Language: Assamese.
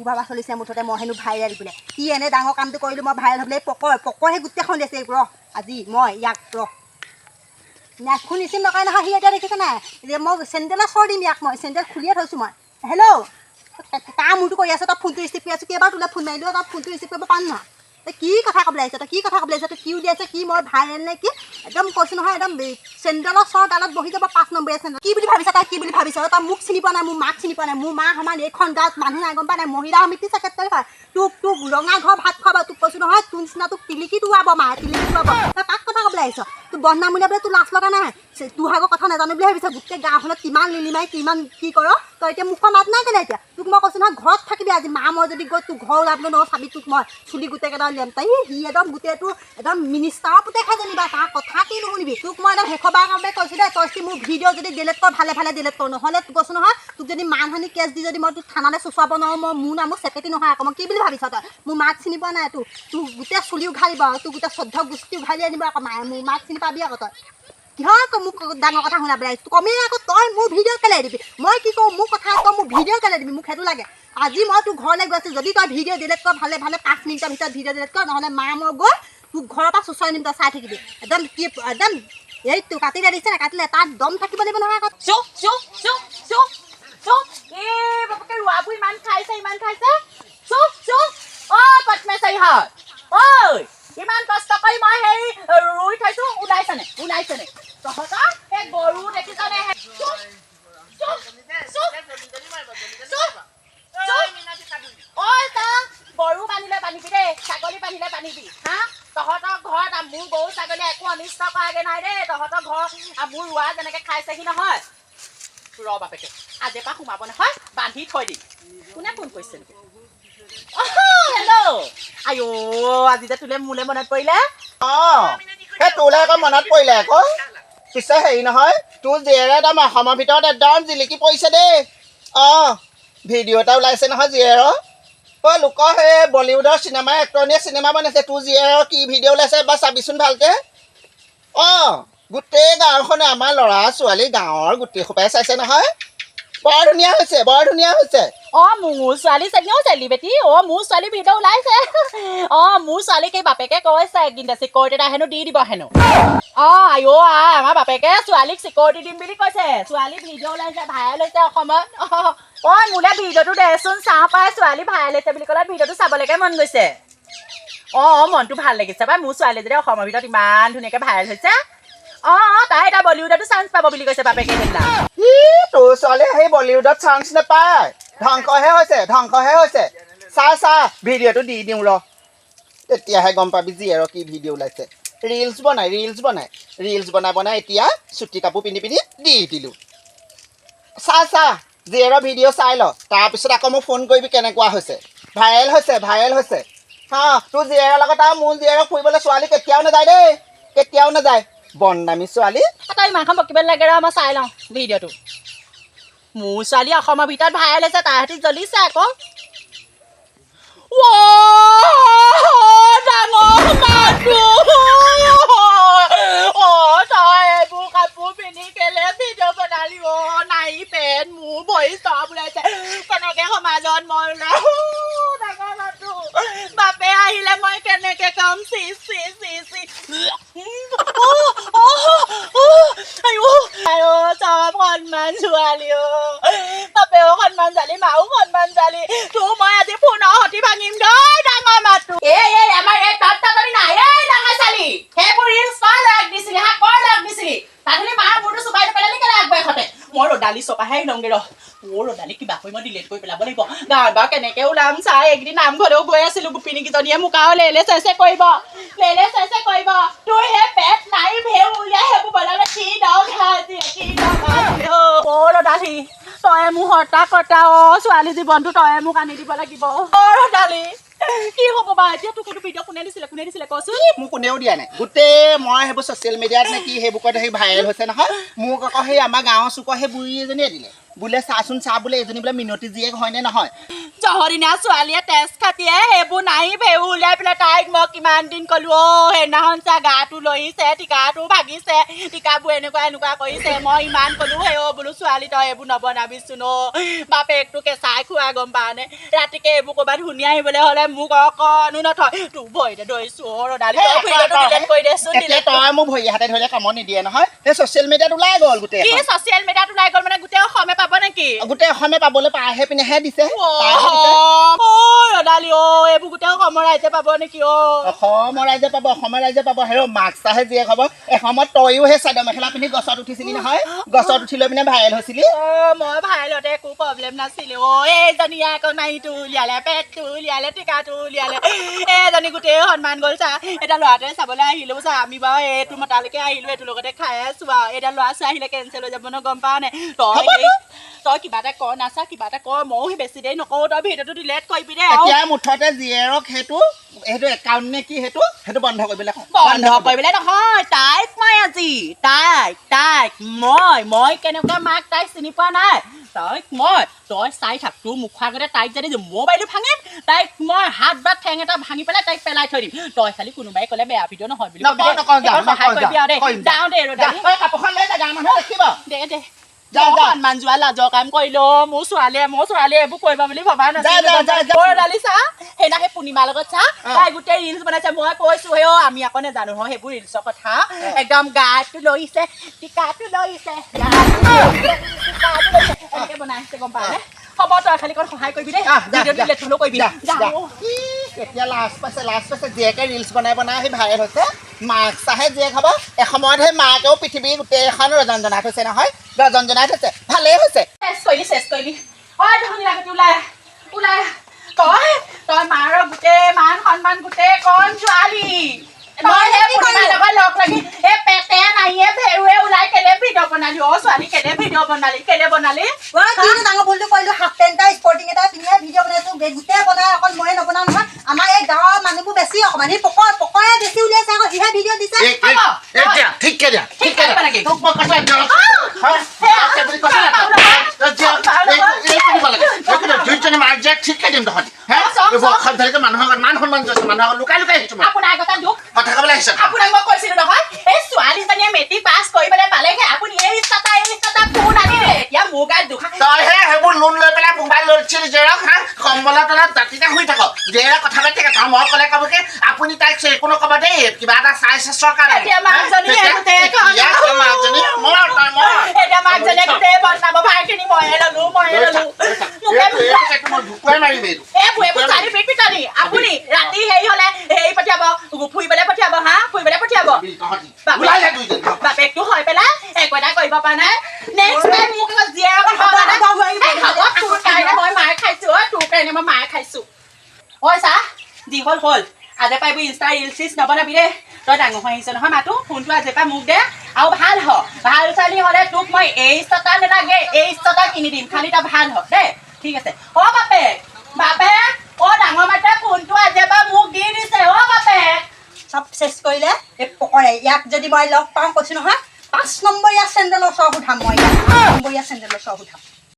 বাবা চলিছে মুঠতে মই হেনো ভাইৰেল বোলে কি এনে ডাঙৰ কামটো কৰিলো মই ভাইৰেল হ'বলৈ পকৰহে গোটেইখন দিছে ৰ আজি মই ইয়াক ৰ নাকখন নিচিম নকয় নহয় সি এতিয়া দেখিছে নাই যে মই চেণ্ডেলৰ চৰ দিম ইয়াক মই চেণ্ডেল খুলিয়ে থৈছোঁ মই হেল্ল' তাৰ মোৰটো কৰি আছোঁ তই ফোনটো ৰিচিভ কৰি আছোঁ কেইবাৰ তোলৈ ফোন মাৰিলোঁ তই ফোনটো ৰিচিভ কৰিব পাৰোঁ নহয় তই কি কথা ক'বলৈ আহিছ তই কি কথা ক'বলৈ আহিছ তই কি উলিয়াইছে কি মই ভাইৰেল নে কি একদম কৈছোঁ নহয় একদম চেণ্ডেলৰ চৰ ডালত বহি যাব 5 নম্বৰীয়া চেণ্ডেল কি বুলি ভাবিছ তই কি বুলি ভাবিছ তই মোক চিনি পোৱা নাই মোৰ মাক চিনি পোৱা নাই মোৰ মা সমান এইখন গাঁৱত মানুহ নাই গম পোৱা নাই মহিলা সমিতি চেক্ৰেটাৰী হয় তোক ৰঙা ঘৰ ভাত খুৱাব তোক কৈছোঁ নহয় তোৰ নিচিনা তোক টিলিকি ধুৱাব মায়ে টিলিকি ধুৱাব তই কাক কথা ক'বলৈ আহিছ তোৰ বদনাম উলিয়াবলৈ তোৰ লাজ লগা নাই তোৰ আগৰ কথা নাজানো বুলি ভাবিছ গোটেই গাঁওখনত কিমান লিলিমাই কিমান কি কৰ তই এতিয়া মুখৰ মাত নাই কেনে এতিয়া তোক মই কৈছোঁ নহয় ঘৰত থাকিবি আজি মা মই যদি গৈ তোৰ ঘৰ ওলাবলৈ নহয় চাবি তোক মই চুলি গোটেইকেইটা উলিয়াম তাই সি একদম গোটেইটো একদম মিনিষ্টাৰৰ পুতেক খাই যেনিবা তাৰ কথা কি নুশুনিবি তোক মই একদম শেষবাৰ কাৰণে কৈছোঁ দে তই মোৰ ভিডিঅ' যদি ডিলেট কৰ ভালে ডিলেট কৰ নহ'লে কৈছোঁ নহয় তোক যদি মানহানি কেছ দি যদি মই তোক থানালৈ চুচুৱাব নোৱাৰোঁ মই মোৰ নামো চেপেটি নহয় আকৌ মই কি বুলি ভাবিছ তই মোৰ মাক চিনি পোৱা নাই তোৰ গোটেই চুলি উঘালিব আৰু তোৰ গোটেই শ্ৰদ্ধ গোষ্ঠী উঘালি আনিব আকৌ মায়ে মোৰ মাক চিনি পাবি আকৌ তই কিহৰ আকৌ মোক ডাঙৰ কথা শুনাবলৈ আহিছোঁ কমেই আকৌ তই মোৰ ভিডিঅ' কেলৈ দিবি মই কি কৰোঁ মোৰ কথা তই মোৰ ভিডিঅ' কেলৈ দিবি মোক সেইটো লাগে আজি মই তোৰ ঘৰলৈ গৈছোঁ যদি তই ভিডিঅ' ডিলেট কৰ ভালে 5 মিনিটৰ ভিতৰত ভিডিঅ' ডিলেট কৰ নহ'লে মা মই গৈ তোৰ ঘৰৰ পৰা চুচৰাই নিম তই চাই থাকিবি একদম কি একদম এইটো কাটিলে দিছে নে কাটিলে তাত দম থাকিব লাগিব নহয় আকৌ ইমান খাইছে ইমান কষ্ট কৰি মই সেই ৰুই থৈছোঁ ওলাইছেনে তহঁতৰ সেই গৰু দেখিছনে গৰু বান্ধিলে বান্ধিবি দেই ছাগলী বান্ধিলে বান্ধিবি হা তহঁতৰ ঘৰত মোৰ গৰু ছাগলী একো অনিষ্ট কৰাগে নাই দেই তহঁতৰ ঘৰ মোৰ ৰোৱা যেনেকৈ খাইছেহি নহয় ৰ বাপেকে আজিৰ পৰা সোমাব নহয় বান্ধি থৈ দিম কোনে ফোন কৰিছে নেকি হেল্ল' আইঅ আজি যে তোলে মোলে মনত পৰিলে সেই তোলে আকৌ মনত পৰিলে আকৌ পিছে হেৰি নহয় তোৰ জীয়েৰে একদম অসমৰ ভিতৰত একদম জিলিকি পৰিছে দেই ভিডিঅ' এটা ওলাইছে নহয় জীয়েৰৰ লোকৰ সেই বলিউডৰ চিনেমা এক্টৰনীয়ে চিনেমা বনাইছে তোৰ জীয়েৰৰ কি ভিডিঅ' ওলাইছে এবাৰ চাবিচোন ভালকে গোটেই গাঁওখনে আমাৰ ল'ৰা ছোৱালী গাঁৱৰ গোটেই সোপাই চাইছে নহয় বৰ ধুনীয়া হৈছে মোৰ ছোৱালী চেলিব্ৰেটি মোৰ ছোৱালী ভিডিঅ' ওলাইছে মোৰ ছোৱালীক এই বাপেকে কৈছে কিন্তু চিকিউৰিটি এটা হেনো দি দিব হেনো আমাৰ বাপেকে ছোৱালীক চিকিউৰিটি দিম বুলি কৈছে ছোৱালী ভিডিঅ' ওলাইছে ভাইৰেল হৈছে অসমত মোলে ভিডিঅ'টো দেচোন চাওঁ পাই ছোৱালী ভাইৰেল হৈছে বুলি ক'লে ভিডিঅ'টো চাবলৈকে মন গৈছে মনটো ভাল লাগিছে পাই মোৰ ছোৱালী যদি অসমৰ ভিতৰত ইমান ধুনীয়াকৈ ভাইৰেল হৈছে তাই এটা বলিউডতো চান্স পাব বুলি কৈছে বাপেকে সেইদিনা তোৰ ছোৱালী সেই বলিউডত চান্স নাপায় ধ্বংসহে হৈছে চা ভিডিঅ'টো দি দিওঁ ৰ তেতিয়াহে গম পাবি জীয়েৰৰ কি ভিডিঅ' ওলাইছে ৰিলছ বনাই এতিয়া চুটি কাপোৰ পিন্ধি দি দিলোঁ চা জীয়েৰৰ ভিডিঅ' চাই ল তাৰপিছত আকৌ মোক ফোন কৰিবি কেনেকুৱা হৈছে ভাইৰেল হৈছে তোৰ জীয়েৰৰ লগত আৰু মোৰ জীয়েৰক ফুৰিবলৈ ছোৱালী কেতিয়াও নাযায় বননামী ছোৱালী তই ইমানখন বকিব লাগে ৰ মই চাই লওঁ ভিডিঅ'টো মোৰ ছোৱালী অসমৰ ভিতৰত ভাইৰেল হৈছে তাৰ সৈতে জ্বলিছে আকৌ ডাঙৰ তই এইবোৰ কাপোৰ পিন্ধি কেলে ভিডিঅ' বনালি নাৰী পেন মোৰ ভৰি চব ওলাইছে কেনেকে সমাজত মই ওলাও ডাঙৰ মাতো বাপে আহিলে মই কেনেকে কম চব সন্মান ছোৱালী বাপেও সন্মান জালি মাও সন্মান জালি তোৰ মই আজি ফোনৰ সতি ভাঙিম দেই ডাঙৰ মাতো আমাৰ এই তত্ত্বাৱধানী নাই ডাঙৰ ছোৱালী সেইবোৰ ৰিলছ কৰ লাগ দিছিলি তাহলে মাৰ মোৰটো চুবাই পেলালি কেলে আগবঢ়াতে মই ৰদালি চপাহে লওঁগে ৰদালি কিবা কৰি মই ডিলেট কৰি পেলাব লাগিব গাঁৱত বাৰু কেনেকে ওলাম চাই একদিন নামঘৰলৈও গৈ আছিলো গোপিনীকেইজনীয়ে মোক আৰু লেলে চেচে কৰিব তোৰ সেই পেট নাই ভেউ উলিয়াই সেইবোৰ বনালে কি ৰদালি তই মোৰ হৰ্তা কৰ্তা ছোৱালী জীৱনটো তই মোক আনি দিব লাগিব ৰদালি কি হ'ব বা এতিয়া তোক ভিডিঅ' কোনে দিছিলে কচোন মোক কোনেও দিয়া নাই গোটেই মই সেইবোৰ ছ'চিয়েল মিডিয়াত নে কি সেইবোৰত সেই ভাইৰেল হৈছে নহয় মোক আকৌ সেই আমাৰ গাঁৱৰ চুকৰ সেই বুঢ়ী এজনীয়ে দিলে বোলে চাচোন চা বোলে এজনী বোলে মিনতি জীয়েক হয়নে নহয় জহৰীনা ছোৱালীয়ে তেজ খাতিয়ে সেইবোৰ নাই ভেউ উলিয়াই পেলাই তাইক মই কিমান দিন ক'লো অ' সেইদিনাখন চা গাটো লৰিছে টিকাটো ভাগিছে টিকাবোৰ এনেকুৱা কৰিছে মই ইমান ক'লো হে অ' বোলো ছোৱালী তই এইবোৰ নবনাবিচোন অ' বাপেকটো কেঁচাই খোৱা গম পাৱনে ৰাতিকে এইবোৰ ক'ৰবাত শুনি আহিবলৈ হ'লে মোক অকণো নথয় তোৰ ভৰিতে ধৰিছোঁ অ' ৰদালি তই ভিডিঅ'টো ডিলেট কৰি দেচোন তই মোক ভৰি হাতে ধৰিলে কামত নিদিয়ে নহয় এই ছ'চিয়েল মিডিয়াত ওলাই গ'ল গোটেই কি ছ'চিয়েল মিডিয়াত ওলাই গ'ল মানে গোটেই অসমে পাব নেকি গোটেই অসমে পাবলৈ পাৰহে পিনেহে দিছে ৰদালি অ' এইবোৰ গোটেই অসমৰ ৰাইজে পাব নেকি অসমৰ ৰাইজে পাব হেৰ মাক্সাহে জীয়েক হ'ব এসময়ত তয়ো সেই চাদৰ মেখেলা পিন্ধি গছত উঠিছিলি নহয় গছত উঠি লৈ পিনে ভাইৰেল হৈছিলি মই ভাইৰেলতে একো প্ৰব্লেম নাছিলে এইজনী আকৌ নাইটো উলিয়ালে পেটটো উলিয়ালে টিকাটো উলিয়ালে এইজনী গোটেই সন্মান গ'ল চা এটা ল'ৰাটোৱে চাবলৈ আহিলো চা আমি বাৰু এইটো মতালৈকে আহিলো এইটোৰ লগতে খাই আছো আৰু এটা ল'ৰা চোৱা আহিলে কেঞ্চেল হৈ যাব ন গম পাৱ নে তই কিবা এটা কৰ নাচা কিবা এটা কৰ ময়ো বেছি দেৰি নকওঁ তই ভিডিঅ'টো ডিলেট কৰিবি দে এতিয়া মুঠতে জীয়েৰক সেইটো একাউণ্ট নে কি সেইটো বন্ধ কৰিবলৈ নহয় তাইক মই আজি তাইক মই কেনেকুৱা মাক তাইক চিনি পোৱা নাই তই চাই থাক তোৰ মুখৰ আগতে তাইক যদি মোবাইলটো ভাঙিম তাইক মই হাত বা ঠেং এটা ভাঙি পেলাই তাইক পেলাই থৈ দিম তই খালি কোনোবাই ক'লে বেয়া ভিডিঅ' নহয় বুলি যাওঁ দে দে সন্মান যোৱা লাজৰ কাম কৰিলো মোৰ ছোৱালীয়ে এইবোৰ কৰিবা বুলি ভবা নাছিলো চা সেইদিনা সেই পূৰ্ণিমাৰ লগত চা তাই গোটেই ৰিলচ বনাইছে মই কৈছো হে আমি আকৌ নেজানো নহয় সেইবোৰ ৰিলচৰ কথা একদম গাটো লৈছে টিকাটো লৈছে এনেকে বনাইছে গম পালে হ'ব তই খালি অকণ সহায় কৰিবি দেই ভিডিঅ'টো ডিলিট হ'লেও কৰিবি এতিয়া লাষ্ট পাইছে জীয়েকে ৰিলচ বনাই সেই ভাইৰেল হৈছে মাক্সাহে জীয়েক হ'ব এসময়ত সেই মাকেও পৃথিৱী গোটেইখন ৰজন জনাই থৈছে নহয় ৰজন জনাই থৈছে ভালেই হৈছে চেছ কৰিলি ওলাই তই মাৰ গোটেই মান সন্মান গোটেই কণ ছোৱালী লগ লাগি এই পেটে নাহিয়ে ভেৰুৱে ওলাই কেলে ভিডিঅ' বনালি অ' ছোৱালী কেলে ভিডিঅ' বনালি ডাঙৰ ভুলটো কৰিলো হাফ পেণ্ট এটা স্পৰ্টিং এটা পিন্ধিয়ে ভিডিঅ' বনাইছো গোটেই বনাই অকল ময়ে নবনাও নহয় আমাৰ এই গাঁৱৰ মানুহবোৰ বেছি অকণমান সি পকৰে বেছি উলিয়াইছে আকৌ সিহে ভিডিঅ' দিছে মানুহৰ মান সন্মান লুকাই আপোনাৰ কথা দুখ আপোনাক মই কৈছিলো নহয় এই ছোৱালীজনীয়ে মেট্ৰিক পাছ কৰি পেলাই পালেগে আপুনি এই ফোন আনিলে এতিয়া মোৰ গাত দুখ তই সেইবোৰ লোন লৈ পেলাই মোবাইল লৈছিলি জেৰক কম্বলৰ তলত ৰাতিতে শুই থাক জেৰক কথা পাতি থাকে মই ক'লে ক'ব কি আপুনি তাইক একো নক'ব দেই কিবা এটা চাই চেষ্টাৰ কাৰণে আপুনি ৰাতি হেৰি হলে হেৰি পঠিয়াব ফুৰিবলৈ পঠিয়াব বাপেকটো হৈ পেলাই একো এটা কৰিব পৰা নাই নেক্সট টাইম মোক মই মাৰ খাইছো ঐ চা যি হ'ল আজি পৰা এইবোৰ ইনষ্টা ৰিলচ নবনাবি দেই তই ডাঙৰ হৈ আহিছ নহয় মাতো ফোনটো আজি পৰা মোক দে আৰু ভাল ছোৱালী হ'লে তোক মই এই ষ্টটা নেলাগে এই ষ্টটা কিনি দিম খালি তই ভাল হ দেই ঠিক আছে অ' বাপেক অ' ডাঙৰ মাতে ফোনটো আজি পৰা মোক দি দিছে অ' বাপেক চব চেছ কৰিলে এই পকৰে ইয়াক যদি মই লগ পাওঁ কৈছো নহয় 5 নম্বৰীয়া চেণ্ডেলৰ চৰ উঠাম মই 5 নম্বৰীয়া চেণ্ডেলৰ চৰ উঠাম